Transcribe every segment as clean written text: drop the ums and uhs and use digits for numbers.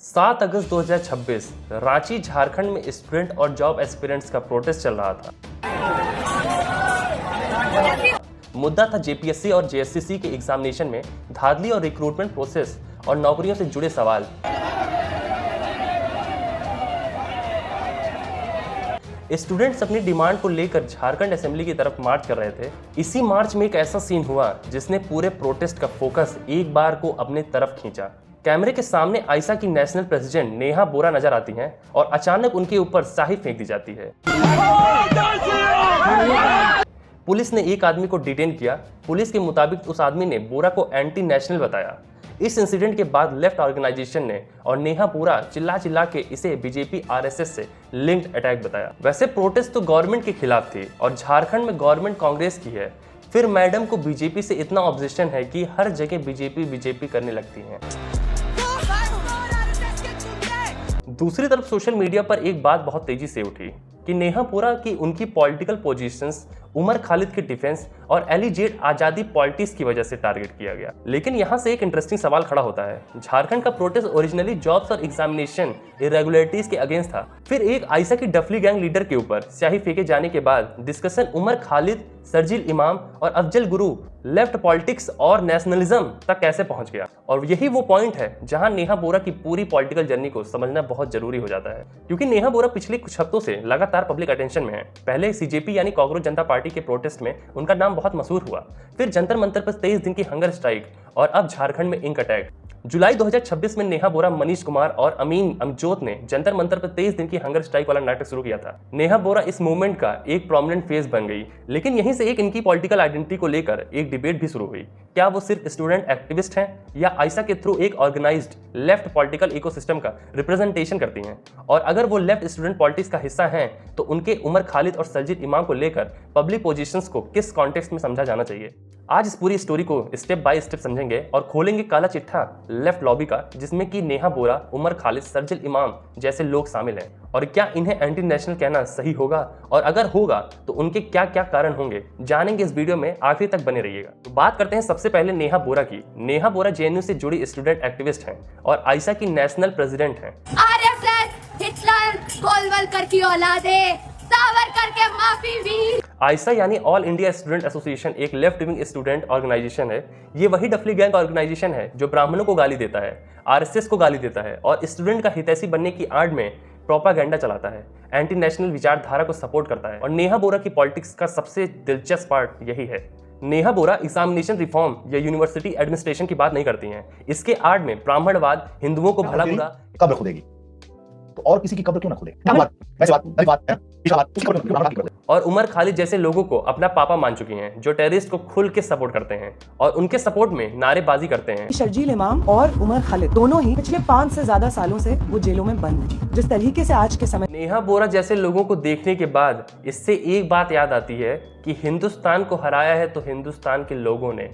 7 अगस्त 2026 रांची झारखंड में स्टूडेंट और job aspirants का प्रोटेस्ट चल रहा था। मुद्दा था जेपीएससी और जेएससीसी के एग्जामिनेशन में धांधली और रिक्रूटमेंट प्रोसेस और नौकरियों से जुड़े सवाल। स्टूडेंट्स अपनी डिमांड को लेकर झारखंड असेंबली की तरफ मार्च कर रहे थे। इसी मार्च में एक ऐसा सीन हुआ जिसने पूरे प्रोटेस्ट का फोकस एक बार को अपने तरफ खींचा। कैमरे के सामने आयशा की नेशनल प्रेसिडेंट नेहा बोरा नजर आती हैं और अचानक उनके ऊपर स्याही फेंक दी जाती है। पुलिस ने एक आदमी को डिटेन किया। पुलिस के मुताबिक उस आदमी ने बोरा को एंटी नेशनल बताया। इस इंसिडेंट के बाद लेफ्ट ऑर्गेनाइजेशन ने और नेहा बोरा चिल्ला के इसे बीजेपी आरएसएस से लिंक्ड अटैक बताया। वैसे प्रोटेस्ट तो गवर्नमेंट के खिलाफ थी और झारखंड में गवर्नमेंट कांग्रेस की है, फिर मैडम को बीजेपी से इतना ऑब्सेशन है कि हर जगह बीजेपी करने लगती हैं। दूसरी तरफ सोशल मीडिया पर एक बात बहुत तेजी से उठी कि नेहा बोरा की उनकी पॉलिटिकल पोजीशंस, उमर खालिद की डिफेंस और एलिजेड आजादी पॉलिटिक्स की वजह से टारगेट किया गया। लेकिन यहाँ से एक इंटरेस्टिंग सवाल खड़ा होता है। झारखंड का प्रोटेस्ट ओरिजिनली जॉब्स और एग्जामिनेशन इरेगुलरिटीज के अगेंस्ट था। फिर एक आयशा की डफली गैंग लीडर के ऊपर स्याही फेंके जाने के बाद डिस्कशन उमर खालिद, शर्जील इमाम और अफजल गुरु, लेफ्ट पॉलिटिक्स और नेशनलिज्म तक कैसे पहुंच गया। और यही वो पॉइंट है जहां नेहा बोरा की पूरी पॉलिटिकल जर्नी को समझना बहुत जरूरी हो जाता है, क्योंकि नेहा बोरा पिछले कुछ हफ्तों से लगातार पब्लिक अटेंशन में है। पहले सीजेपी यानी कांग्रेस जनता पार्टी के प्रोटेस्ट में उनका नाम बहुत मशहूर हुआ, फिर जंतर मंतर पर 23 दिन की हंगर स्ट्राइक और अब झारखंड में इंक अटैक। जुलाई 2026 में नेहा बोरा, मनीष कुमार और अमीन अमजोत ने जंतर मंतर पर 23 दिन की हंगर स्ट्राइक वाला नाटक शुरू किया था। नेहा बोरा इस मूवमेंट का एक प्रोमिनेंट फेस बन गई, लेकिन यहीं से एक इनकी पॉलिटिकल आइडेंटिटी को लेकर एक डिबेट भी शुरू हुई। क्या वो सिर्फ स्टूडेंट एक्टिविस्ट हैं या आयशा के थ्रू एक ऑर्गेनाइज्ड लेफ्ट पॉलिटिकल इकोसिस्टम का रिप्रेजेंटेशन करती हैं? और अगर वो लेफ्ट स्टूडेंट पॉलिटिक्स का हिस्सा हैं तो उनके उमर खालिद और शर्जील इमाम को लेकर पब्लिक पोजीशंस को किस कॉन्टेक्स्ट में समझा जाना चाहिए? आज इस पूरी स्टोरी को स्टेप बाय स्टेप समझेंगे और खोलेंगे काला चिट्ठा लेफ्ट लॉबी का, जिसमें कि नेहा बोरा, उमर खालिद, शर्जील इमाम जैसे लोग शामिल हैं। और क्या इन्हें एंटी नेशनल कहना सही होगा, और अगर होगा तो उनके क्या क्या कारण होंगे, जानेंगे इस वीडियो में। आखिरी तक बने रहिएगा। तो बात करते हैं सबसे पहले नेहा बोरा की। नेहा बोरा जेएनयू से जुड़ी स्टूडेंट एक्टिविस्ट हैं और आयशा की नेशनल प्रेसिडेंट हैं। आरएसएस, हिटलर, गोलवलकर की औलादे, सावरकर के माफी वीर। आयशा यानी ऑल इंडिया स्टूडेंट एसोसिएशन एक लेफ्ट विंग स्टूडेंट ऑर्गेनाइजेशन है। ये वही डफली गैंग ऑर्गेनाइजेशन है जो ब्राह्मणों को गाली देता है, आरएसएस को गाली देता है और स्टूडेंट का हितैषी बनने की आड़ में प्रोपागेंडा चलाता है, एंटी नेशनल विचारधारा को सपोर्ट करता है। और नेहा बोरा की पॉलिटिक्स का सबसे दिलचस्प पार्ट यही है। नेहा बोरा एग्जामिनेशन रिफॉर्म या यूनिवर्सिटी एडमिनिस्ट्रेशन की बात नहीं करती हैं। इसके आड़ में ब्राह्मणवाद, हिंदुओं को भला बुरा कब्र खुदेगी तो और किसी की कब्र क्यों ना खुदे? और उमर खालिद जैसे लोगों को अपना पापा मान चुकी हैं, जो टेररिस्ट को खुल के सपोर्ट करते हैं और उनके सपोर्ट में नारेबाजी करते हैं। शर्जील इमाम और उमर खालिद दोनों ही पिछले 5 से ज्यादा सालों से वो जेलों में बंद हैं। जिस तरीके से आज के समय नेहा बोरा जैसे लोगों को देखने के बाद इससे एक बात याद आती है कि हिंदुस्तान को हराया है तो हिंदुस्तान के लोगों ने,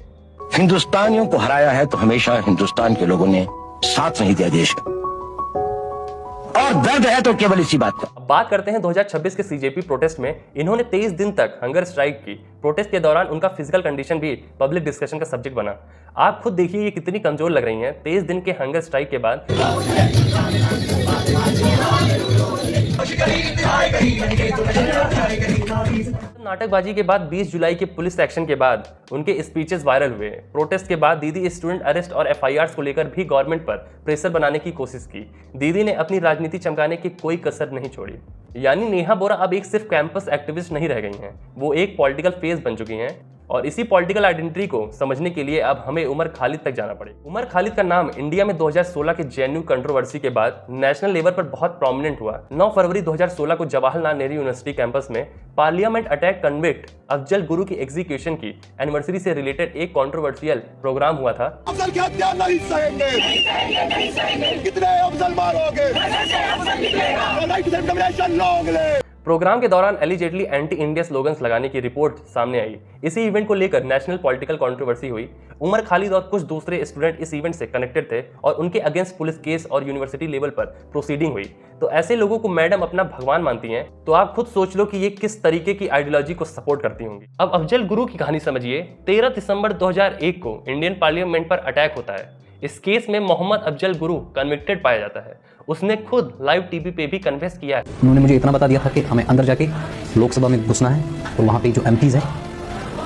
हिंदुस्तानियों को हराया है तो हमेशा हिंदुस्तान के लोगों ने साथ नहीं दिया देश का, और दर्द है तो केवल इसी बात का। अब बात करते हैं 2026 के सीजेपी प्रोटेस्ट में। इन्होंने 23 दिन तक हंगर स्ट्राइक की। प्रोटेस्ट के दौरान उनका फिजिकल कंडीशन भी पब्लिक डिस्कशन का सब्जेक्ट बना। आप खुद देखिए ये कितनी कमजोर लग रही हैं 23 दिन के हंगर स्ट्राइक के बाद। नाटकबाजी के बाद 20 जुलाई के पुलिस एक्शन के बाद उनके स्पीचेस वायरल हुए। प्रोटेस्ट के बाद दीदी स्टूडेंट अरेस्ट और एफआईआर्स को लेकर भी गवर्नमेंट पर प्रेशर बनाने की कोशिश की। दीदी ने अपनी राजनीति चमकाने की कोई कसर नहीं छोड़ी। यानी नेहा बोरा अब एक सिर्फ कैंपस एक्टिविस्ट नहीं रह गई हैं, वो एक पॉलिटिकल फेस बन चुकी हैं। और इसी पॉलिटिकल आइडेंटिटी को समझने के लिए अब हमें उमर खालिद तक जाना पड़ेगा। उमर खालिद का नाम इंडिया में 2016 के जेएनयू कंट्रोवर्सी के बाद नेशनल लेवल पर बहुत प्रोमिनेंट हुआ। 9 फरवरी 2016 को जवाहरलाल नेहरू यूनिवर्सिटी कैंपस में parliament attack convict Afzal Guru की एग्जीक्यूशन की एनिवर्सरी से रिलेटेड एक कंट्रोवर्शियल प्रोग्राम हुआ था। अफजल की हत्या नहीं सहेंगे, कितने अफजल मारोगे? प्रोग्राम के दौरान एलिजेडली एंटी इंडिया स्लोगन्स लगाने की रिपोर्ट सामने आई। इसी इवेंट को लेकर नेशनल पॉलिटिकल कंट्रोवर्सी हुई। उमर खालिद और कुछ दूसरे स्टूडेंट इस इवेंट से कनेक्टेड थे और उनके अगेंस्ट पुलिस केस और यूनिवर्सिटी लेवल पर प्रोसीडिंग हुई। तो ऐसे लोगों को मैडम अपना भगवान मानती हैं, तो आप खुद सोच लो कि ये किस तरीके की आइडियोलॉजी को सपोर्ट करती होंगी। अब अफजल गुरु की कहानी समझिए। 13 दिसंबर 2001 को इंडियन पार्लियामेंट पर अटैक होता है। इस केस में मोहम्मद अफजल गुरु कन्विक्टेड पाया जाता है। उसने खुद लाइव टीवी पे भी कन्फेस किया है। उन्होंने मुझे इतना बता दिया था कि हमें अंदर जाके लोकसभा में घुसना है और वहाँ पे जो एमपीज हैं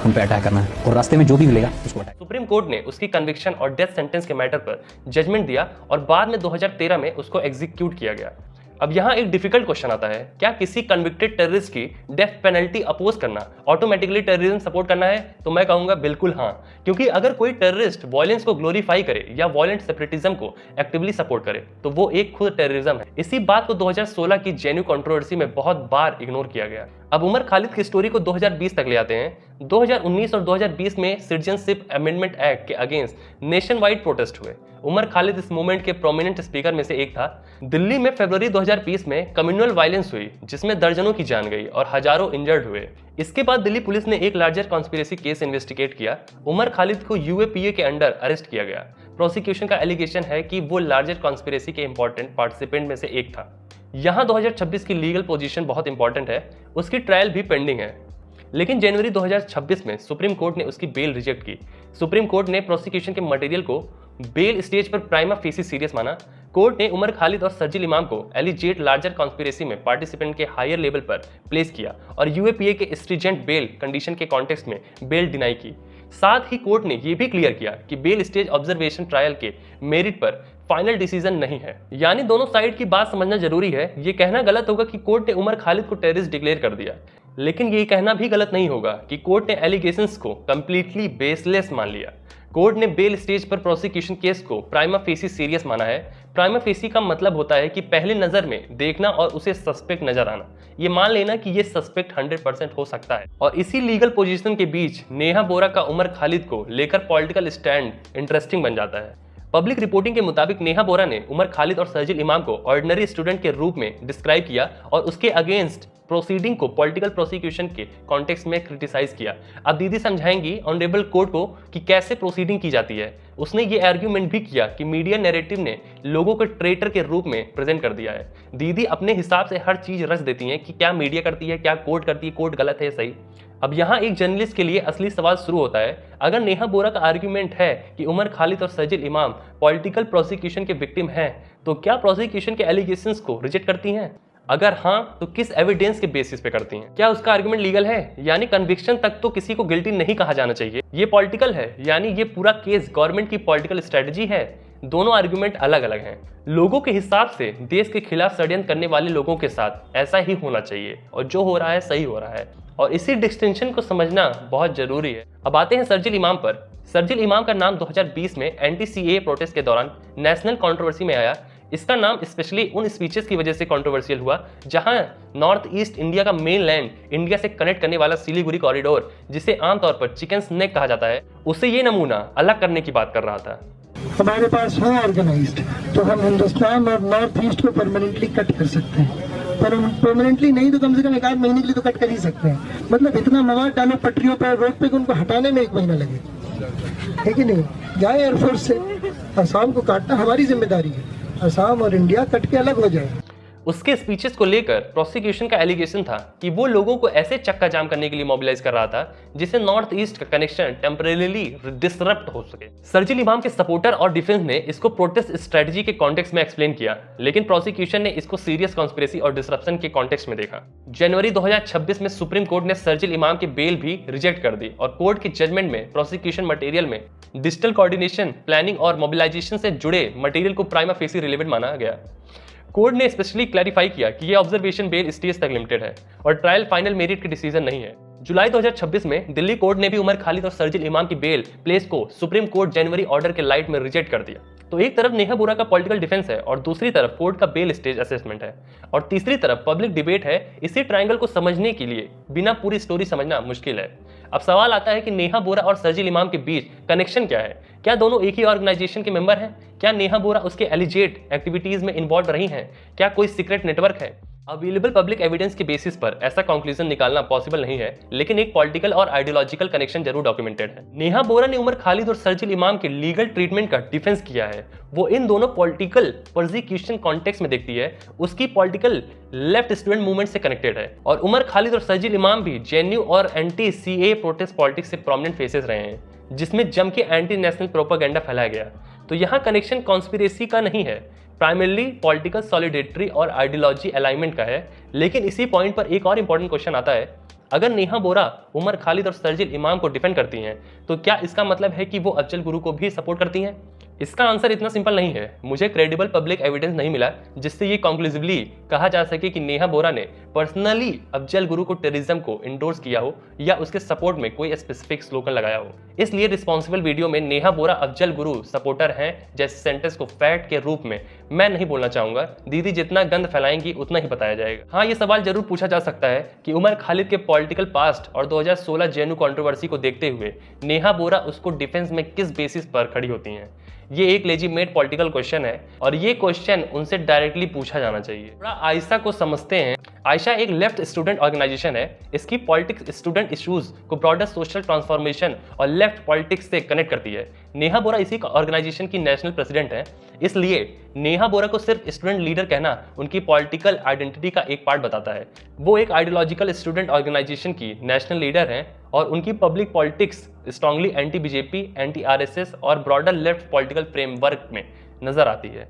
उन पे अटैक करना है और रास्ते में जो भी मिलेगा उसको अटैक। सुप्रीम कोर्ट ने उसकी कन्विक्शन और डेथ सेंटेंस के मैटर पर जजमेंट दिया और बाद में 2013 में उसको एग्जीक्यूट किया गया। अब यहाँ एक डिफिकल्ट क्वेश्चन आता है, क्या किसी कन्विक्टेड टेररिस्ट की डेथ पेनल्टी अपोज करना ऑटोमेटिकली टेररिज्म सपोर्ट करना है? तो मैं कहूंगा बिल्कुल हाँ, क्योंकि अगर कोई टेररिस्ट वायलेंस को ग्लोरीफाई करे या वायलेंट सेपरेटिज्म को एक्टिवली सपोर्ट करे तो वो एक खुद टेररिज्म है। इसी बात को 2016 की जेन्यू कंट्रोवर्सी में बहुत बार इग्नोर किया गया। अब उमर खालिद की स्टोरी को 2020 तक ले आते हैं। 2019 और 2020 में सिटीजनशिप अमेंडमेंट एक्ट के अगेंस्ट नेशन वाइड प्रोटेस्ट हुए। उमर खालिद इस मूवमेंट के प्रोमिनेंट स्पीकर में से एक था। दिल्ली में फरवरी 2020 में कम्युनल वायलेंस हुई जिसमें दर्जनों की जान गई और हजारों इंजर्ड हुए। इसके बाद दिल्ली पुलिस ने एक लार्जर कॉन्स्पिरेसी केस इन्वेस्टिगेट किया। उमर खालिद को यूएपीए के अंडर अरेस्ट किया गया। प्रोसिक्यूशन का एलिगेशन है कि वो लार्जर कॉन्स्पिरेसी के इंपॉर्टेंट पार्टिसिपेंट में से एक था। यहाँ 2026 की लीगल पोजीशन बहुत इंपॉर्टेंट है, उसकी ट्रायल भी पेंडिंग है। लेकिन जनवरी 2026 में सुप्रीम कोर्ट ने उसकी बेल रिजेक्ट की। सुप्रीम कोर्ट ने प्रोसिक्यूशन के मटेरियल को बेल स्टेज पर प्राइमा फेसी सीरियस माना। कोर्ट ने उमर खालिद और सर्जिल इमाम को एलिजेट लार्जर कॉन्स्पिरेसी में पार्टिसिपेंट के हायर लेवल पर प्लेस किया और यूएपीए के स्ट्रिजेंट बेल कंडीशन के कॉन्टेक्स्ट में बेल डिनाई की। साथ ही कोर्ट ने यह भी क्लियर किया कि बेल स्टेज ऑब्जर्वेशन ट्रायल के मेरिट पर फाइनल डिसीजन नहीं है। यानी दोनों साइड की बात समझना जरूरी है। ये कहना गलत होगा कि कोर्ट ने उमर खालिद को टेररिस्ट डिक्लेयर कर दिया, लेकिन ये कहना भी गलत नहीं होगा कि कोर्ट ने एलिगेशंस को कंप्लीटली बेसलेस मान लिया। कोर्ट ने बेल स्टेज पर प्रोसिक्यूशन केस को प्राइमा फेसी सीरियस माना है। प्राइमा फेसी का मतलब होता है कि पहली नजर में देखना और उसे सस्पेक्ट नजर आना, ये मान लेना कि ये सस्पेक्ट 100% हो सकता है। और इसी लीगल पोजीशन के बीच नेहा बोरा का उमर खालिद को लेकर पॉलिटिकल स्टैंड इंटरेस्टिंग बन जाता है। पब्लिक रिपोर्टिंग के मुताबिक नेहा बोरा ने उमर खालिद और सर्जिल इमाम को ऑर्डिनरी स्टूडेंट के रूप में डिस्क्राइब किया और उसके अगेंस्ट प्रोसीडिंग को पॉलिटिकल प्रोसिक्यूशन के कॉन्टेक्स्ट में क्रिटिसाइज किया। अब दीदी समझाएंगी ऑनरेबल कोर्ट को कि कैसे प्रोसीडिंग की जाती है। उसने ये आर्ग्यूमेंट भी किया कि मीडिया नैरेटिव ने लोगों को ट्रेटर के रूप में प्रेजेंट कर दिया है। दीदी अपने हिसाब से हर चीज रच देती हैं कि क्या मीडिया करती है, क्या कोर्ट करती है, कोर्ट गलत है, सही। अब यहाँ एक जर्नलिस्ट के लिए असली सवाल शुरू होता है। अगर नेहा बोरा का आर्ग्यूमेंट है कि उमर खालिद और सर्जिल इमाम पॉलिटिकल प्रोसिक्यूशन के विक्टिम हैं, तो क्या प्रोसिक्यूशन के एलिगेशंस को रिजेक्ट करती हैं? अगर हाँ, तो किस एविडेंस के बेसिस पे करती हैं? क्या उसका आर्गुमेंट लीगल है? यानी कन्विक्शन तक तो किसी को गिल्टी नहीं कहा जाना चाहिए। ये पॉलिटिकल है, यानी ये पूरा केस गवर्नमेंट की पॉलिटिकल स्ट्रेटजी है। दोनों आर्गुमेंट अलग अलग हैं। लोगों के हिसाब से देश के खिलाफ षड्यंत्र करने वाले लोगों के साथ ऐसा ही होना चाहिए और जो हो रहा है सही हो रहा है, और इसी डिस्टिंक्शन को समझना बहुत जरूरी है। अब आते हैं सर्जिल इमाम पर। सर्जिल इमाम का नाम 2020 में एंटी सीएए प्रोटेस्ट के दौरान नेशनल कंट्रोवर्सी में आया। इसका नाम स्पेशली उन स्पीचेस की वजह से कंट्रोवर्शियल हुआ जहां नॉर्थ ईस्ट इंडिया का मेन लैंड इंडिया से कनेक्ट करने वाला सिलीगुड़ी कॉरिडोर, जिसे आमतौर पर चिकन स्नेक कहा जाता है, उससे ये नमूना अलग करने की बात कर रहा था। हमारे पास है ऑर्गेनाइज्ड, तो हम हिंदुस्तान और नॉर्थ ईस्ट को परमानेंटली कट कर सकते हैं। पर परमानेंटली नहीं तो कम से कम 1 महीने के लिए तो कट कर ही सकते हैं। मतलब इतना मवाद डालो पटरियों पर, रोड पे, उनको हटाने में 1 महीना लगे, है कि नहीं? जाए एयरफोर्स से, असम को काटना हमारी जिम्मेदारी है। असम और इंडिया कट के अलग हो जाए। उसके स्पीचेस को लेकर प्रोसिक्यूशन का एलिगेशन था कि वो लोगों को ऐसे चक्का जाम करने के लिए मोबिलाइज कर रहा था जिससे नॉर्थ ईस्ट का कनेक्शन टेम्परेरीली डिसरप्ट हो सके। सर्जिल इमाम के सपोर्टर और डिफेंस ने इसको प्रोटेस्ट स्ट्रेटजी के कॉन्टेक्स्ट में एक्सप्लेन किया, लेकिन प्रोसिक्यूशन ने इसको सीरियस कॉन्स्पिरेसी और डिसरप्शन के कॉन्टेक्स्ट में देखा। जनवरी 2026 में सुप्रीम कोर्ट ने सर्जिल इमाम की बेल भी रिजेक्ट कर दी और कोर्ट के जजमेंट में प्रोसिक्यूशन मटेरियल में डिजिटल कोऑर्डिनेशन, प्लानिंग और मोबिलाइजेशन से जुड़े मटेरियल को प्राइमा फेसी रिलेवेंट माना गया। कोर्ट ने स्पेशली क्लैरिफाई किया कि यह ऑब्जर्वेशन बेल स्टेज तक लिमिटेड है और ट्रायल फाइनल मेरिट की डिसीजन नहीं है। जुलाई 2026 में दिल्ली कोर्ट ने भी उमर खालिद और सर्जिल इमाम की बेल प्लेस को सुप्रीम कोर्ट जनवरी ऑर्डर के लाइट में रिजेक्ट कर दिया। तो एक तरफ नेहा बोरा का पॉलिटिकल डिफेंस है और दूसरी तरफ कोर्ट का बेल स्टेज असेसमेंट है और तीसरी तरफ पब्लिक डिबेट है। इसी ट्रायंगल को समझने के लिए बिना पूरी स्टोरी समझना मुश्किल है। अब सवाल आता है कि नेहा बोरा और सर्जिल इमाम के बीच कनेक्शन क्या है? क्या दोनों एक ही ऑर्गेनाइजेशन के मेंबर हैं? क्या नेहा बोरा उसके एलिजेट एक्टिविटीज में इन्वॉल्व रही हैं? क्या कोई सीक्रेट नेटवर्क है? अवेलेबल पब्लिक एविडेंस के बेसिस पर ऐसा कंक्लूजन निकालना पॉसिबल नहीं है, लेकिन एक पॉलिटिकल और आइडियोलॉजिकल कनेक्शन जरूर डॉक्यूमेंटेड है। नेहा बोरा ने उमर खालिद और सर्जिल इमाम के लीगल ट्रीटमेंट का डिफेंस किया है। वो इन दोनों पॉलिटिकल प्रोसिक्यूशन कॉन्टेक्स्ट में देखती है, उसकी पॉलिटिकल लेफ्ट स्टूडेंट मूवमेंट से कनेक्टेड है और उमर खालिद और सर्जिल इमाम भी जेएनयू और एंटी सीएए प्रोटेस्ट पॉलिटिक्स से प्रोमिनेंट फेसेस रहे हैं, जिसमें जम के एंटी नेशनल प्रोपेगेंडा फैलाया गया। तो यहाँ कनेक्शन कॉन्स्पिरेसी का नहीं है, प्राइमरली पॉलिटिकल सॉलिडेरिटी और आइडियोलॉजी अलाइनमेंट का है। लेकिन इसी पॉइंट पर एक और इंपॉर्टेंट क्वेश्चन आता है, अगर नेहा बोरा उमर खालिद और शर्जील इमाम को डिफेंड करती हैं तो क्या इसका मतलब है कि वो अफजल गुरु को भी सपोर्ट करती हैं? इसका आंसर इतना सिंपल नहीं है। मुझे क्रेडिबल पब्लिक एविडेंस नहीं मिला जिससे ये कॉन्क्लूसिवली कहा जा सके कि नेहा बोरा ने पर्सनली अफजल गुरु को टेररिज्म को इंडोर्स किया हो या उसके सपोर्ट में कोई स्पेसिफिक स्लोगन लगाया हो। इसलिए रिस्पॉन्सिबल वीडियो में नेहा बोरा अफजल गुरु सपोर्टर हैं जैसे सेंटेंस को फैक्ट के रूप में मैं नहीं बोलना चाहूंगा। दीदी जितना गंद फैलाएंगी उतना ही बताया जाएगा। हाँ, ये सवाल जरूर पूछा जा सकता है कि उमर खालिद के पॉलिटिकल पास्ट और 2016 जेएनयू कंट्रोवर्सी को देखते हुए नेहा बोरा उसको डिफेंस में किस बेसिस पर खड़ी होती हैं। ये एक लेजिमेट पॉलिटिकल क्वेश्चन है और ये क्वेश्चन उनसे डायरेक्टली पूछा जाना चाहिए। थोड़ा आयशा को समझते हैं। आयशा एक लेफ्ट स्टूडेंट ऑर्गेनाइजेशन है। इसकी पॉलिटिक्स स्टूडेंट इश्यूज को ब्रॉडर सोशल ट्रांसफॉर्मेशन और लेफ्ट पॉलिटिक्स से कनेक्ट करती है। नेहा बोरा इसी ऑर्गेनाइजेशन की नेशनल प्रेसिडेंट है। इसलिए नेहा बोरा को सिर्फ स्टूडेंट लीडर कहना उनकी पॉलिटिकल आइडेंटिटी का एक पार्ट बताता है। वो एक आइडियोलॉजिकल स्टूडेंट ऑर्गेनाइजेशन की नेशनल लीडर हैं और उनकी public politics strongly anti BJP, anti RSS और ब्रॉडर लेफ्ट पॉलिटिकल फ्रेमवर्क में नजर आती है।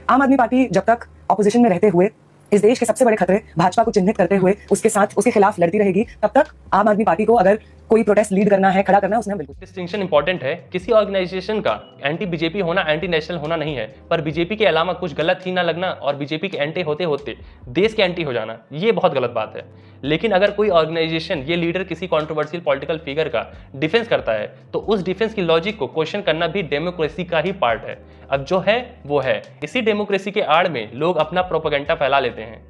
आम आदमी पार्टी जब तक ऑपोजिशन में रहते हुए इस देश के सबसे बड़े खतरे भाजपा को चिन्हित करते हुए उसके साथ उसके खिलाफ लड़ती रहेगी, तब तक आम आदमी पार्टी को अगर कोई प्रोटेस्ट लीड करना है, खड़ा करना है, उसमें बिल्कुल डिस्टिंक्शन इंपॉर्टेंट है। किसी ऑर्गेनाइजेशन का एंटी बीजेपी होना एंटी नेशनल होना नहीं है, पर बीजेपी के अलावा कुछ गलत ही ना लगना और बीजेपी के एंटी होते होते देश के एंटी हो जाना, ये बहुत गलत बात है। लेकिन अगर कोई ऑर्गेनाइजेशन ये लीडर किसी कंट्रोवर्शियल पॉलिटिकल फिगर का डिफेंस करता है तो उस डिफेंस की लॉजिक को क्वेश्चन करना भी डेमोक्रेसी का ही पार्ट है। अब जो है वो है। इसी डेमोक्रेसी के आड़ में लोग अपना प्रोपेगेंडा फैला लेते हैं।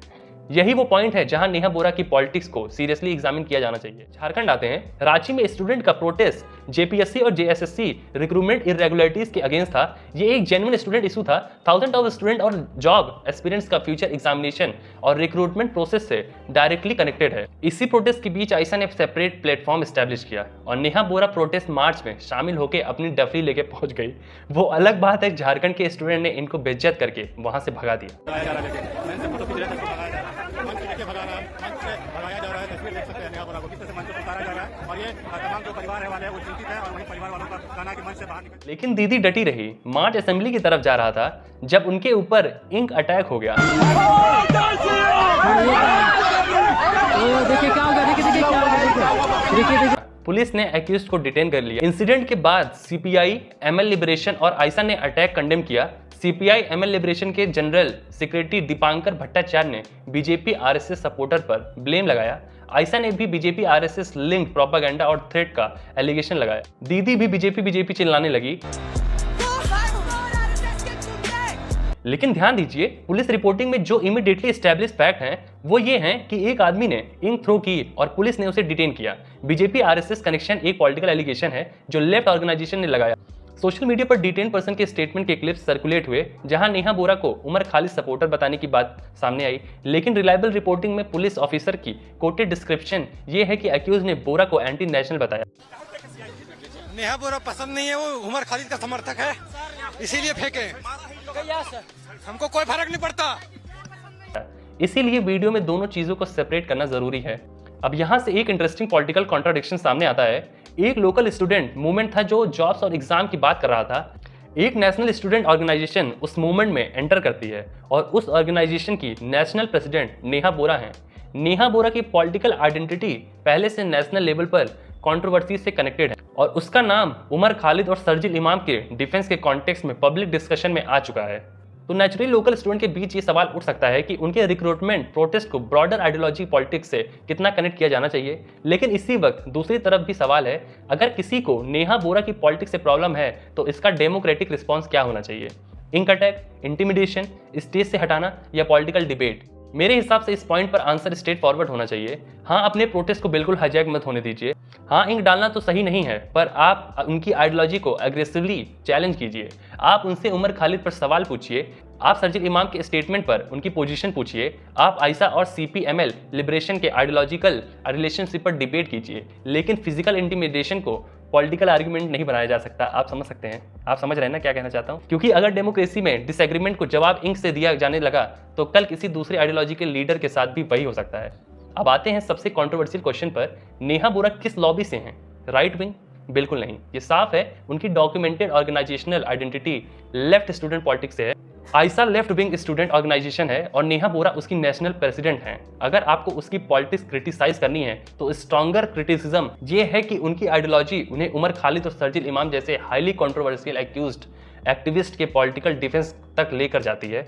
यही वो पॉइंट है जहां नेहा बोरा की पॉलिटिक्स को सीरियसली एग्जामिन किया जाना चाहिए। झारखंड आते हैं। रांची में स्टूडेंट का प्रोटेस्ट जेपीएससी और जेएसएससी रिक्रूटमेंट इरेगुलरिटीज के अगेंस्ट था। ये एक जेन्युइन स्टूडेंट इशू था। थाउजेंड ऑफ स्टूडेंट और जॉब एक्सपीरियंस का फ्यूचर एग्जामिनेशन और रिक्रूटमेंट प्रोसेस से डायरेक्टली कनेक्टेड है। इसी प्रोटेस्ट के बीच आयशा ने सेपरेट प्लेटफॉर्म स्टैब्लिश किया और नेहा बोरा प्रोटेस्ट मार्च में शामिल होकर अपनी डफली लेके पहुंच गई। वो अलग बात है झारखंड के स्टूडेंट ने इनको बेइज्जत करके वहां से भगा दिया। लेकिन दीदी डटी रही। मार्च असेंबली की तरफ जा रहा था जब उनके ऊपर इंक अटैक हो गया। पुलिस ने एक्यूज्ड को डिटेन कर लिया। इंसिडेंट के बाद सीपीआई, एमएल लिबरेशन और आयशा ने अटैक कंडेम किया। सीपीआई एमएल लिबरेशन के जनरल सेक्रेटरी दीपांकर भट्टाचार्य ने बीजेपी आरएसएस सपोर्टर पर ब्लेम लगाया। आयशा ने भी बीजेपी आरएसएस लिंक प्रोपेगेंडा और थ्रेट का एलिगेशन लगाया। दीदी भी बीजेपी चिल्लाने लगी। लेकिन ध्यान दीजिए, पुलिस रिपोर्टिंग में जो इमीडिएटली एस्टैब्लिश फैक्ट हैं वो ये हैं कि एक आदमी ने इंक थ्रो की और पुलिस ने उसे डिटेन किया। बीजेपी आरएसएस कनेक्शन एक पॉलिटिकल एलिगेशन है जो लेफ्ट ऑर्गेनाइजेशन ने लगाया। सोशल मीडिया पर डिटेन पर्सन के स्टेटमेंट के क्लिप्स सर्कुलेट हुए जहां नेहा बोरा को उमर खालिद सपोर्टर बताने की बात सामने आई। लेकिन रिलायबल रिपोर्टिंग में पुलिस ऑफिसर की कोटेड डिस्क्रिप्शन ये है कि एक्यूज ने बोरा को एंटी नेशनल बताया। नेहा बोरा पसंद नहीं है, वो उमर खालिद का समर्थक है, इसीलिए फेंके। हमको कोई फर्क नहीं पड़ता। इसीलिए वीडियो में दोनों चीजों को सेपरेट करना जरूरी है। अब यहाँ से एक इंटरेस्टिंग पॉलिटिकल कॉन्ट्राडिक्शन सामने आता है। एक लोकल स्टूडेंट मूवमेंट था जो जॉब्स और एग्जाम की बात कर रहा था। एक नेशनल स्टूडेंट ऑर्गेनाइजेशन उस मूवमेंट में एंटर करती है और उस ऑर्गेनाइजेशन की नेशनल प्रेसिडेंट नेहा बोरा हैं। नेहा बोरा की पॉलिटिकल आइडेंटिटी पहले से नेशनल लेवल पर कंट्रोवर्सी से कनेक्टेड है और उसका नाम उमर खालिद और शर्जील इमाम के डिफेंस के कॉन्टेक्स्ट में पब्लिक डिस्कशन में आ चुका है। तो नेचुरली लोकल स्टूडेंट के बीच ये सवाल उठ सकता है कि उनके रिक्रूटमेंट प्रोटेस्ट को ब्रॉडर आइडियोलॉजी पॉलिटिक्स से कितना कनेक्ट किया जाना चाहिए। लेकिन इसी वक्त दूसरी तरफ भी सवाल है, अगर किसी को नेहा बोरा की पॉलिटिक्स से प्रॉब्लम है तो इसका डेमोक्रेटिक रिस्पॉन्स क्या होना चाहिए? इंक अटैक, इंटिमिडेशन, स्टेज से हटाना या पॉलिटिकल डिबेट? मेरे हिसाब से इस पॉइंट पर आंसर स्ट्रेट फॉरवर्ड होना चाहिए। हाँ, अपने प्रोटेस्ट को बिल्कुल हाईजैक मत होने दीजिए। हाँ, इंक डालना तो सही नहीं है, पर आप उनकी आइडियोलॉजी को एग्रेसिवली चैलेंज कीजिए। आप उनसे उमर खालिद पर सवाल पूछिए। आप शर्जील इमाम के स्टेटमेंट पर उनकी पोजीशन पूछिए। आप आयशा और सीपीएमएल लिबरेशन के आइडियोलॉजिकल रिलेशनशिप पर डिबेट कीजिए। लेकिन फिजिकल इंटिमिडेशन को पॉलिटिकल आर्गुमेंट नहीं बनाया जा सकता। आप समझ सकते हैं, आप समझ रहे हैं ना क्या कहना चाहता हूँ? क्योंकि अगर डेमोक्रेसी में डिसएग्रीमेंट को जवाब इंक से दिया जाने लगा तो कल किसी दूसरे आइडियोलॉजी के लीडर के साथ भी वही हो सकता है। अब आते हैं सबसे कंट्रोवर्शियल क्वेश्चन पर, नेहा बोरा किस लॉबी से हैं? राइट विंग, बिल्कुल नहीं, ये साफ है उनकी documented organizational identity left student politics से है। Ayesha left wing student organization है और नेहा बोरा उसकी नेशनल प्रेसिडेंट हैं। अगर आपको उसकी पॉलिटिक्स क्रिटिसाइज करनी है तो स्ट्रॉन्गर क्रिटिसिज्म ये है कि उनकी आइडियोलॉजी उन्हें उमर खालिद और शर्जील इमाम जैसे हाईली कंट्रोवर्शियल एक्यूज्ड एक्टिविस्ट के पॉलिटिकल डिफेंस तक लेकर जाती है।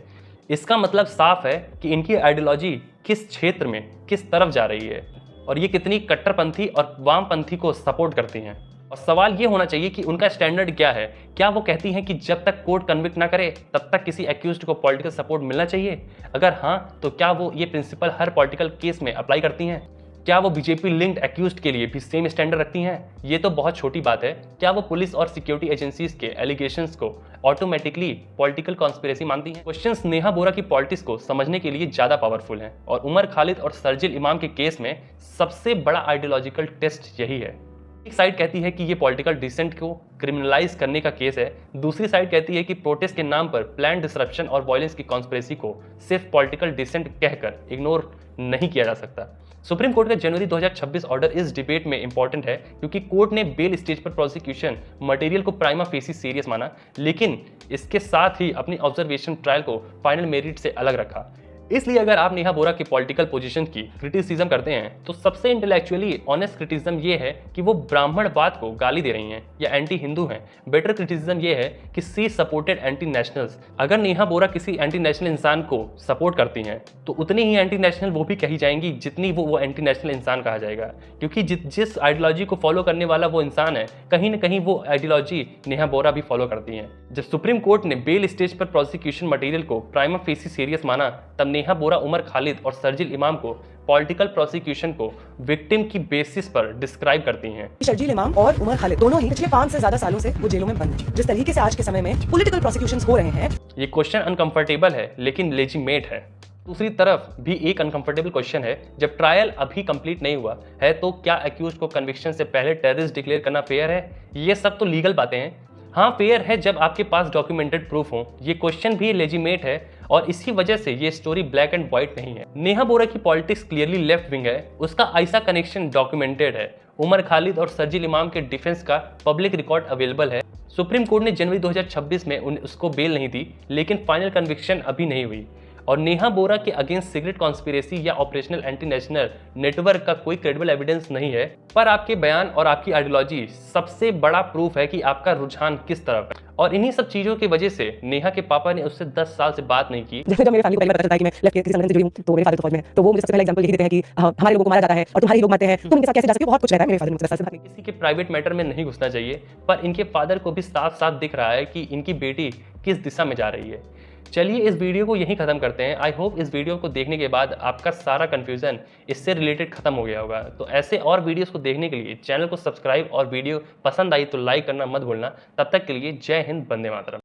इसका मतलब साफ है कि इनकी आइडियोलॉजी किस क्षेत्र में किस तरफ जा रही है और ये कितनी कट्टरपंथी और वामपंथी को सपोर्ट करती हैं। और सवाल ये होना चाहिए कि उनका स्टैंडर्ड क्या है। क्या वो कहती हैं कि जब तक कोर्ट कन्विक्ट ना करे तब तक किसी एक्यूज्ड को पॉलिटिकल सपोर्ट मिलना चाहिए? अगर हाँ, तो क्या वो ये प्रिंसिपल हर पॉलिटिकल केस में अप्लाई करती हैं? क्या वो बीजेपी लिंक्ड एक्यूज्ड के लिए भी सेम स्टैंडर्ड रखती हैं? ये तो बहुत छोटी बात है। क्या वो पुलिस और सिक्योरिटी एजेंसीज के एलिगेशंस को ऑटोमेटिकली पॉलिटिकल कॉन्स्पिरेसी मानती हैं? क्वेश्चंस नेहा बोरा की पॉलिटिक्स को समझने के लिए ज़्यादा पावरफुल हैं और उमर खालिद और शर्जील इमाम के केस में सबसे बड़ा आइडियोलॉजिकल टेस्ट यही है। एक साइड कहती है कि ये पॉलिटिकल डिसेंट को क्रिमिनलाइज करने का केस है, दूसरी साइड कहती है कि प्रोटेस्ट के नाम पर प्लान डिसरप्शन और वायलेंस की कॉन्स्पिरेसी को सिर्फ पॉलिटिकल डिसेंट कहकर इग्नोर नहीं किया जा सकता। सुप्रीम कोर्ट का जनवरी 2026 ऑर्डर इस डिबेट में इंपॉर्टेंट है क्योंकि कोर्ट ने बेल स्टेज पर प्रोसिक्यूशन मटेरियल को प्राइमा फेसी सीरियस माना, लेकिन इसके साथ ही अपनी ऑब्जर्वेशन ट्रायल को फाइनल मेरिट से अलग रखा। इसलिए अगर आप नेहा बोरा की पॉलिटिकल पोजीशन की क्रिटिसिज्म करते हैं तो सबसे इंटेलेक्चुअली ऑनेस्ट क्रिटिसिज्म ये है कि वो ब्राह्मणवाद को गाली दे रही हैं या एंटी हिंदू हैं। बेटर क्रिटिसिज्म ये है कि सी सपोर्टेड एंटी नेशनल्स। अगर नेहा बोरा किसी एंटी नेशनल इंसान को सपोर्ट करती हैं तो उतनी ही एंटी नेशनल वो भी कही जाएंगी जितनी वो एंटी नेशनल इंसान कहा जाएगा, क्योंकि जिस आइडियोलॉजी को फॉलो करने वाला वो इंसान है कहीं ना कहीं वो आइडियोलॉजी नेहा बोरा भी फॉलो करती हैं। जब सुप्रीम कोर्ट ने बेल स्टेज पर प्रोसिक्यूशन मटेरियल को प्राइमा फेसी सीरियस माना तब नेहा बोरा उमर खालिद और शर्जील इमाम को पॉलिटिकल प्रोसिक्यूशन को विक्टिम की बेसिस पर डिस्क्राइब करती हैं। शर्जील इमाम और उमर खालिद दोनों ही पिछले 5 से ज्यादा सालों से वो जेलों में बंद हैं। जिस तरीके से आज के समय में पॉलिटिकल प्रोसिक्यूशंस हो रहे हैं, ये क्वेश्चन अनकंफर्टेबल है लेकिन लेजिमेट है। दूसरी तरफ भी एक अनकंफर्टेबल क्वेश्चन है, जब ट्रायल अभी कंप्लीट नहीं हुआ है तो क्या एक्यूज को कन्विक्शन से पहले टेररिस्ट डिक्लेयर करना फेयर है? ये सब तो लीगल बातें हैं। हाँ, फेयर है जब आपके पास डॉक्यूमेंटेड प्रूफ हो। ये क्वेश्चन भी लेजिमेट है और इसी वजह से ये स्टोरी ब्लैक एंड व्हाइट नहीं है। नेहा बोरा की पॉलिटिक्स क्लियरली लेफ्ट विंग है, उसका आयशा कनेक्शन डॉक्यूमेंटेड है। उमर खालिद और शर्जील इमाम के डिफेंस का पब्लिक रिकॉर्ड अवेलेबल है। सुप्रीम कोर्ट ने जनवरी 2026 में उसको बेल नहीं दी, लेकिन फाइनल कन्विक्शन अभी नहीं हुई। और नेहा बोरा के अगेंस्ट सीक्रेट कॉन्स्पिरेसी या ऑपरेशनल एंटी नेशनल नेटवर्क का कोई क्रेडिबल एविडेंस नहीं है, पर आपके बयान और आपकी आइडियोलॉजी सबसे बड़ा प्रूफ है कि आपका रुझान किस तरफ है। और इन्हीं सब चीजों की वजह से नेहा के पापा ने उससे 10 साल से बात नहीं की। जैसे जब मेरे फैमिली को पहली बार पता चलता है कि मैं लेफ्ट के किसी संगठन से जुड़ी हूं, तो मेरे फादर तो फौज में हैं, तो वो मुझे सबसे पहला एग्जांपल यही देते हैं कि हमारे लोगों को मारा जाता है और तुम्हारे लोग मरते हैं, तुम इनके साथ कैसे जा सकते हो? बहुत कुछ रहता है। मेरे फादर मुझसे 10 साल से बात नहीं। किसी के प्राइवेट मैटर में नहीं घुसना चाहिए, पर इनके फादर को भी साफ साफ दिख रहा है कि इनकी बेटी किस दिशा में जा रही है। चलिए इस वीडियो को यहीं खत्म करते हैं। आई होप इस वीडियो को देखने के बाद आपका सारा कंफ्यूजन इससे रिलेटेड खत्म हो गया होगा। तो ऐसे और वीडियोस को देखने के लिए चैनल को सब्सक्राइब और वीडियो पसंद आई तो लाइक करना मत भूलना। तब तक के लिए जय हिंद, वंदे मातरम।